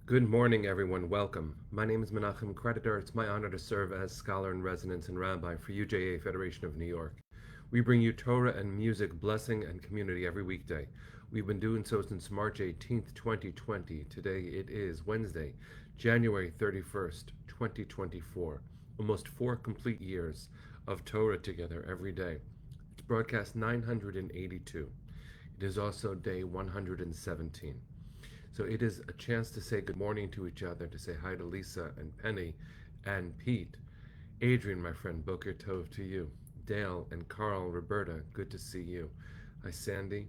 Good morning, everyone. Welcome. My name is Menachem Creditor. It's my honor to serve as scholar in residence and rabbi for UJA Federation of New York. We bring you Torah and music, blessing, and community every weekday. We've been doing so since March 18th, 2020. Today it is Wednesday, January 31st, 2024. Almost 4 complete years of Torah together every day. It's broadcast 982. It is also day 117. So it is a chance to say good morning to each other, to say hi to Lisa and Penny and Pete. Adrian, my friend, Boker Tov to you. Dale and Carl, Roberta, good to see you. Hi, Sandy,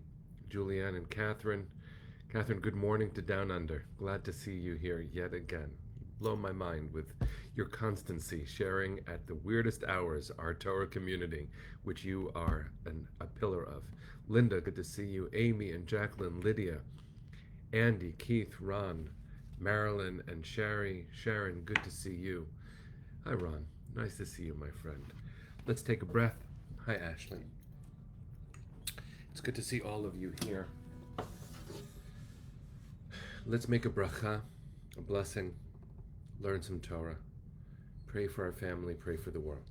Julianne, and Catherine. Catherine, good morning to Down Under. Glad to see you here yet again. Blow my mind with your constancy, sharing at the weirdest hours our Torah community, which you are a pillar of. Linda, good to see you. Amy and Jacqueline, Lydia, Andy, Keith, Ron, Marilyn, and Sherry. Sharon, good to see you. Hi, Ron. Nice to see you, my friend. Let's take a breath. Hi, Ashley. It's good to see all of you here. Let's make a bracha, a blessing, learn some Torah, pray for our family, pray for the world.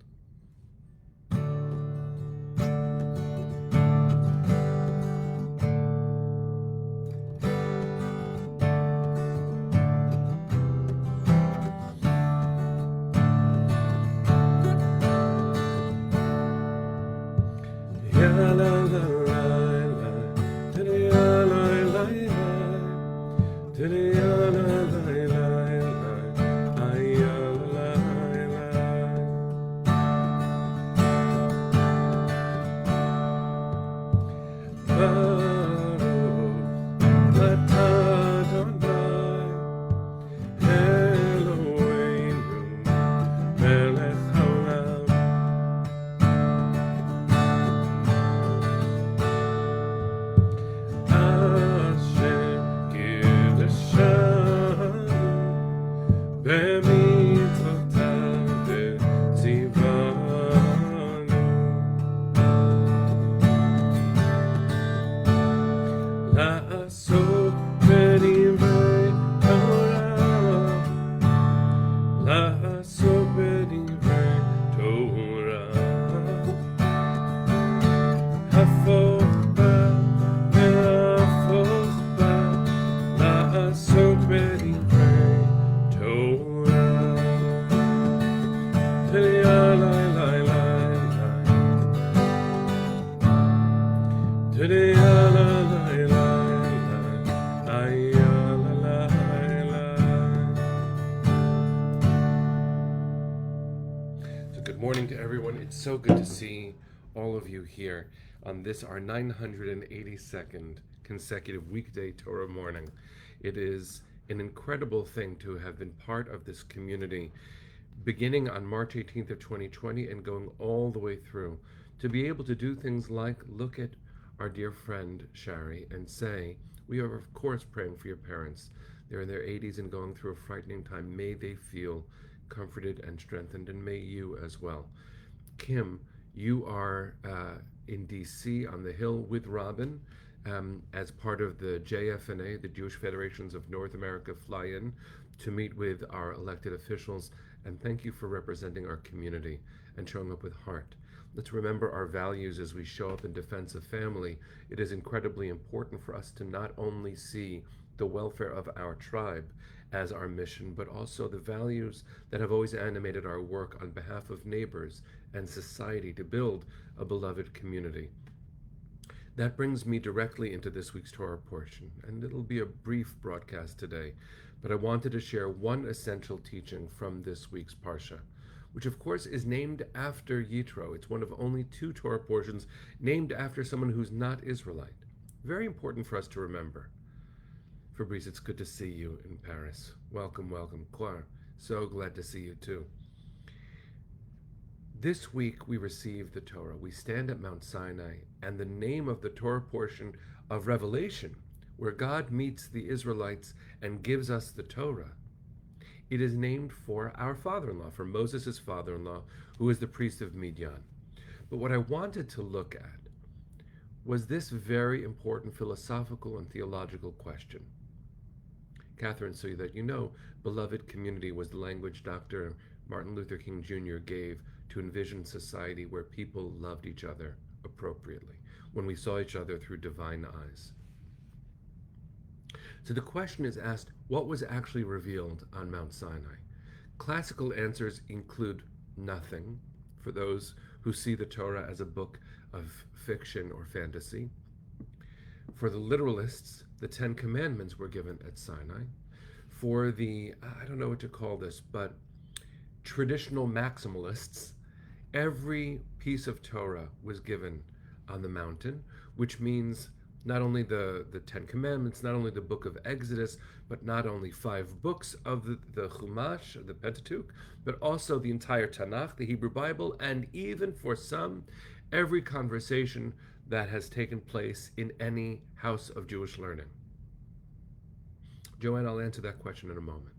Good morning to everyone. It's so good to see all of you here on this, our 982nd consecutive weekday Torah morning. It is an incredible thing to have been part of this community beginning on March 18th of 2020 and going all the way through, to be able to do things like look at our dear friend Shari and say, we are of course praying for your parents. They're in their 80s and going through a frightening time. May they feel comforted and strengthened, and may you as well. Kim, you are in DC on the Hill with Robin as part of the JFNA, the Jewish Federations of North America fly-in to meet with our elected officials, and thank you for representing our community and showing up with heart. Let's remember our values as we show up in defense of family. It is incredibly important for us to not only see the welfare of our tribe as our mission, but also the values that have always animated our work on behalf of neighbors and society to build a beloved community. That brings me directly into this week's Torah portion, and it'll be a brief broadcast today, but I wanted to share one essential teaching from this week's Parsha, which of course is named after Yitro. It's one of only 2 Torah portions named after someone who's not Israelite. Very important for us to remember. Fabrice, it's good to see you in Paris. Welcome, welcome. Claire, so glad to see you too. This week we receive the Torah. We stand at Mount Sinai, and the name of the Torah portion of Revelation, where God meets the Israelites and gives us the Torah, it is named for our father-in-law, for Moses' father-in-law, who is the priest of Midian. But what I wanted to look at was this very important philosophical and theological question. Catherine, so that you know, beloved community was the language Dr. Martin Luther King Jr. gave to envision society where people loved each other appropriately, when we saw each other through divine eyes. So the question is asked, what was actually revealed on Mount Sinai? Classical answers include nothing, for those who see the Torah as a book of fiction or fantasy. For the literalists, the Ten Commandments were given at Sinai. For the, I don't know what to call this, but traditional maximalists, every piece of Torah was given on the mountain, which means not only the Ten Commandments, not only the book of Exodus, but not only 5 books of the Chumash, the Pentateuch, but also the entire Tanakh, the Hebrew Bible, and even for some, every conversation that has taken place in any house of Jewish learning. Joanne, I'll answer that question in a moment.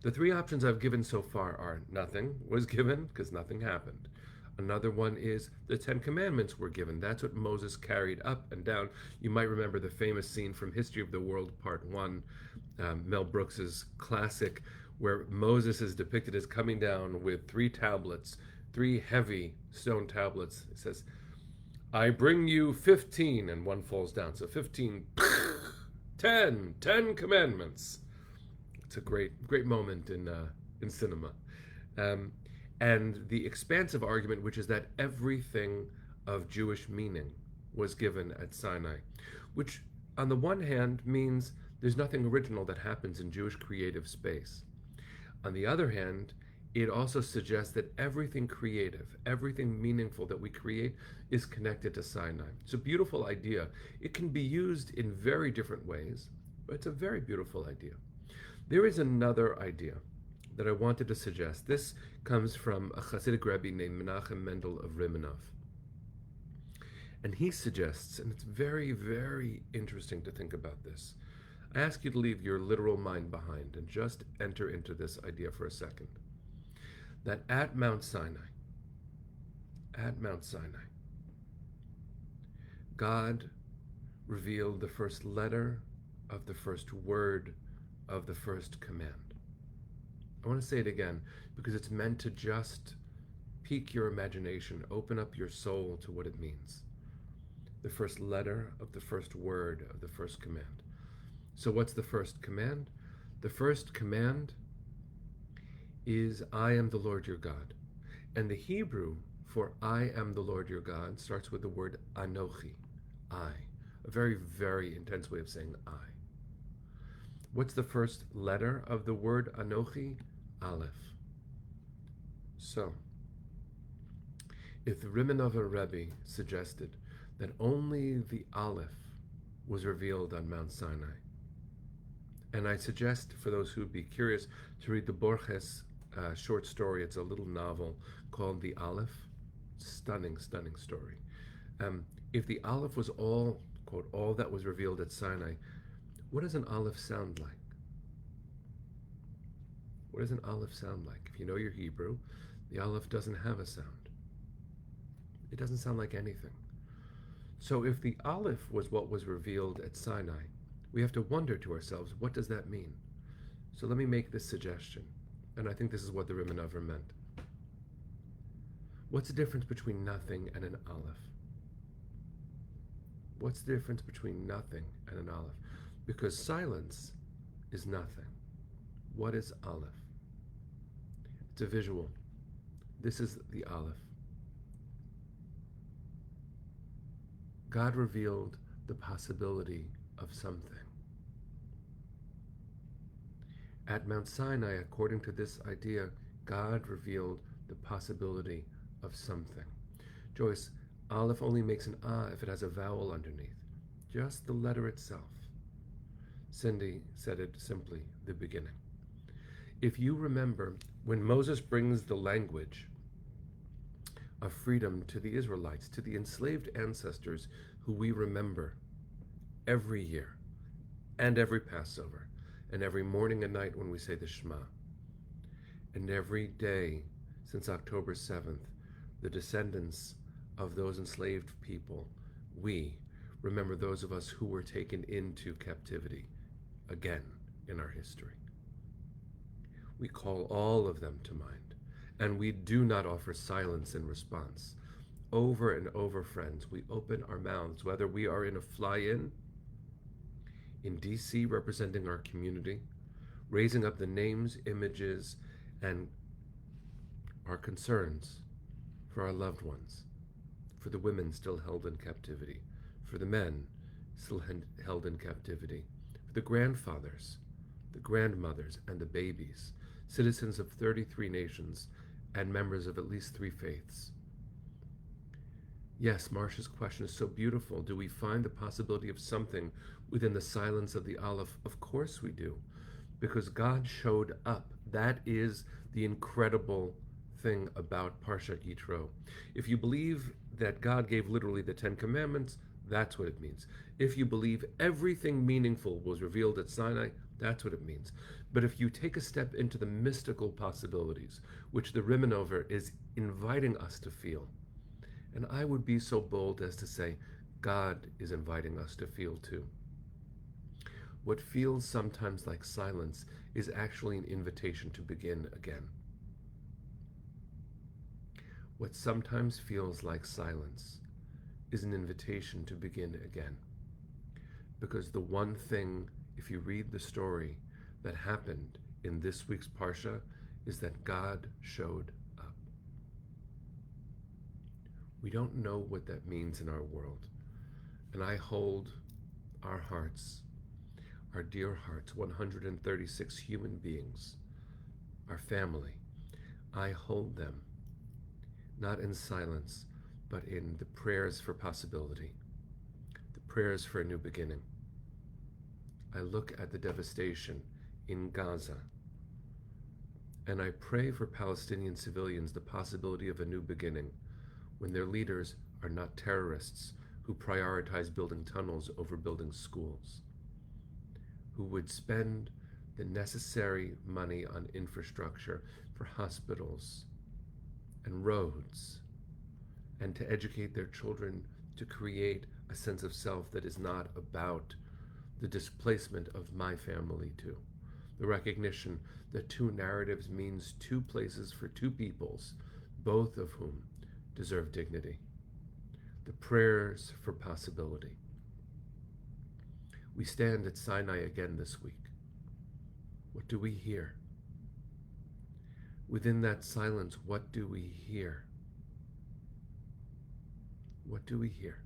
The 3 options I've given so far are nothing was given because nothing happened. Another one is the 10 Commandments were given. That's what Moses carried up and down. You might remember the famous scene from History of the World, Part 1, Mel Brooks's classic, where Moses is depicted as coming down with 3 tablets, 3 heavy stone tablets. It says, I bring you 15, and one falls down. So 15, 10 Commandments. It's a great moment in cinema. And the expansive argument, which is that everything of Jewish meaning was given at Sinai, which on the one hand means there's nothing original that happens in Jewish creative space. On the other hand, it also suggests that everything creative, everything meaningful that we create is connected to Sinai. It's a beautiful idea. It can be used in very different ways, but it's a very beautiful idea. There is another idea that I wanted to suggest. This comes from a Hasidic Rebbe named Menachem Mendel of Rimanov. And he suggests, and it's very, very interesting to think about this. I ask you to leave your literal mind behind and just enter into this idea for a second. That at Mount Sinai, God revealed the first letter of the first word of the first command. I want to say it again because it's meant to just pique your imagination, open up your soul to what it means. The first letter of the first word of the first command. So what's the first command? The first command is, I am the Lord your God. And the Hebrew for I am the Lord your God starts with the word Anochi, I. A very, very intense way of saying I. What's the first letter of the word Anochi? Aleph. So, if the Rimanover Rebbe suggested that only the Aleph was revealed on Mount Sinai, and I suggest for those who'd be curious to read the Borges short story. It's a little novel called The Aleph. Stunning, stunning story. If the Aleph was all, quote, all that was revealed at Sinai, what does an Aleph sound like? What does an Aleph sound like? If you know your Hebrew, the Aleph doesn't have a sound. It doesn't sound like anything. So if the Aleph was what was revealed at Sinai, we have to wonder to ourselves, what does that mean? So let me make this suggestion, and I think this is what the Rimanover meant. What's the difference between nothing and an Aleph? What's the difference between nothing and an Aleph? Because silence is nothing. What is Aleph? It's a visual. This is the Aleph. God revealed the possibility of something. At Mount Sinai, according to this idea, God revealed the possibility of something. Joyce, Aleph only makes an ah if it has a vowel underneath. Just the letter itself. Cindy said it simply, the beginning. If you remember, when Moses brings the language of freedom to the Israelites, to the enslaved ancestors who we remember every year, and every Passover, and every morning and night when we say the Shema, and every day since October 7th, the descendants of those enslaved people, we remember those of us who were taken into captivity again in our history. We call all of them to mind, and we do not offer silence in response. Over and over, friends, we open our mouths, whether we are in a fly-in in DC representing our community, raising up the names, images, and our concerns for our loved ones, for the women still held in captivity, for the men still held in captivity, for the grandfathers, the grandmothers, and the babies, citizens of 33 nations and members of at least 3 faiths. Yes, Marcia's question is so beautiful. Do we find the possibility of something within the silence of the Aleph? Of course we do, because God showed up. That is the incredible thing about Parshat Yitro. If you believe that God gave literally the 10 Commandments, that's what it means. If you believe everything meaningful was revealed at Sinai, that's what it means. But if you take a step into the mystical possibilities, which the Rimanover is inviting us to feel, and I would be so bold as to say, God is inviting us to feel too. What feels sometimes like silence is actually an invitation to begin again. What sometimes feels like silence is an invitation to begin again. Because the one thing, if you read the story, that happened in this week's Parsha is that God showed up. We don't know what that means in our world. And I hold our hearts, our dear hearts, 136 human beings, our family, I hold them, not in silence, but in the prayers for possibility, the prayers for a new beginning. I look at the devastation in Gaza, and I pray for Palestinian civilians the possibility of a new beginning when their leaders are not terrorists who prioritize building tunnels over building schools, who would spend the necessary money on infrastructure for hospitals and roads, and to educate their children to create a sense of self that is not about the displacement of my family too. The recognition that 2 narratives means 2 places for 2 peoples, both of whom deserve dignity. The prayers for possibility. We stand at Sinai again this week. What do we hear? Within that silence, what do we hear? What do we hear?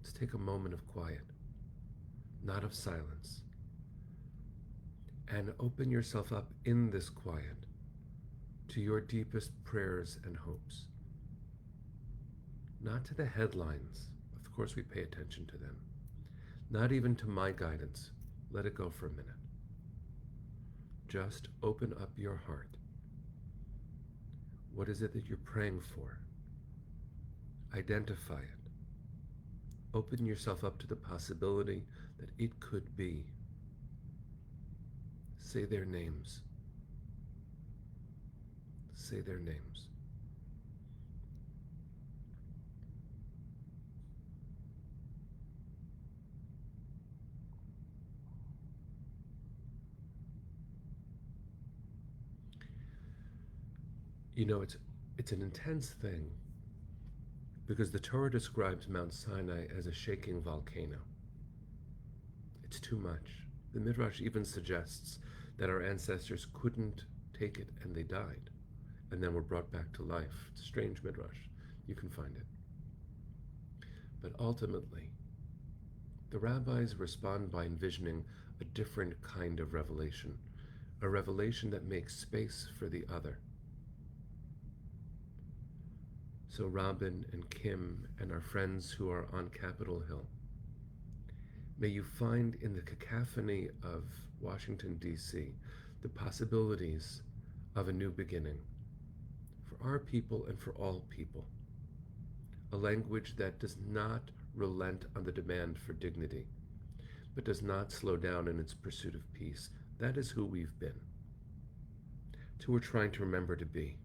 Let's take a moment of quiet, not of silence, and open yourself up in this quiet to your deepest prayers and hopes. Not to the headlines, of course we pay attention to them. Not even to my guidance. Let it go for a minute. Just open up your heart. What is it that you're praying for? Identify it. Open yourself up to the possibility that it could be. Say their names. Say their names. You know, it's an intense thing because the Torah describes Mount Sinai as a shaking volcano. It's too much. The Midrash even suggests that our ancestors couldn't take it and they died and then were brought back to life. It's a strange Midrash. You can find it. But ultimately, the rabbis respond by envisioning a different kind of revelation, a revelation that makes space for the other. So Robin and Kim and our friends who are on Capitol Hill, may you find in the cacophony of Washington, D.C., the possibilities of a new beginning for our people and for all people. A language that does not relent on the demand for dignity, but does not slow down in its pursuit of peace. That is who we've been. It's who we're trying to remember to be.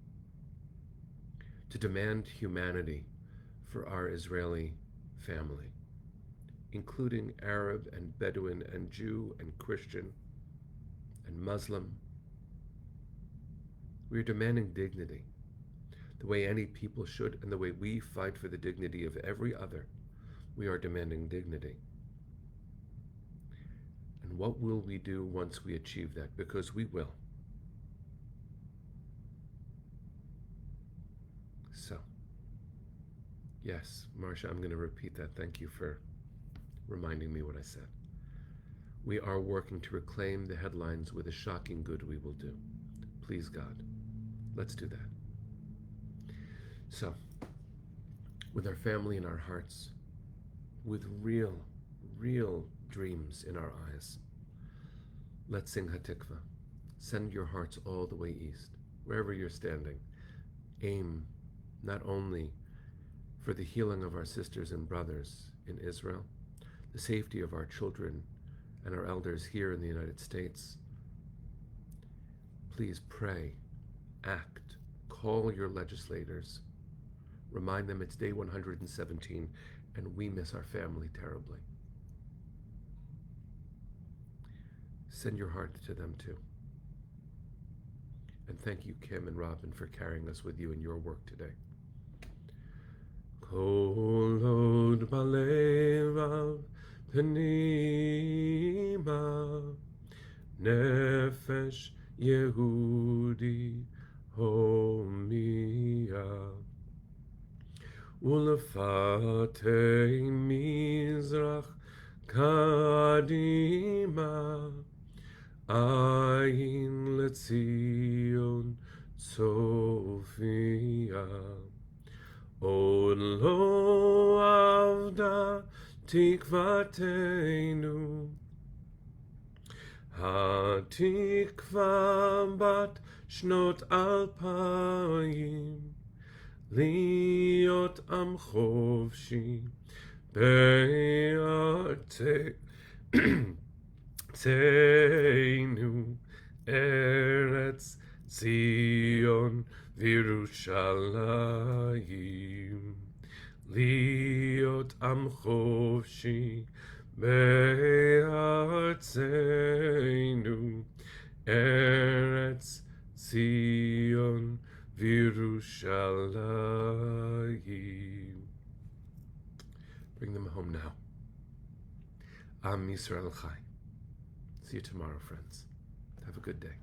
To demand humanity for our Israeli family. including Arab and Bedouin and Jew and Christian and Muslim. We are demanding dignity, the way any people should, and the way we fight for the dignity of every other. We are demanding dignity. And what will we do once we achieve that? Because we will. So, yes, Marcia, I'm going to repeat that. Thank you for reminding me what I said. We are working to reclaim the headlines with a shocking good we will do. Please, God, let's do that. So, with our family in our hearts, with real dreams in our eyes, let's sing Hatikva. Send your hearts all the way east, wherever you're standing. Aim not only for the healing of our sisters and brothers in Israel, the safety of our children and our elders here in the United States. Please pray, act, call your legislators, remind them it's day 117 and we miss our family terribly. Send your heart to them too. And thank you, Kim and Robin, for carrying us with you in your work today. Kol od balevav penima nefesh Yehudi homia ulefatei mizrach kadima ayin letzion Sophia. Od lo avda tikvatenu, hatikva bat shnot alpayim, liot am chovshi be'arteinu, eretz Zion v'Yerushalayim, liot am chovshi be'arteinu, eretz Zion v'Yerushalayim. Bring them home now. Am Yisrael Chai. See you tomorrow, friends. Have a good day.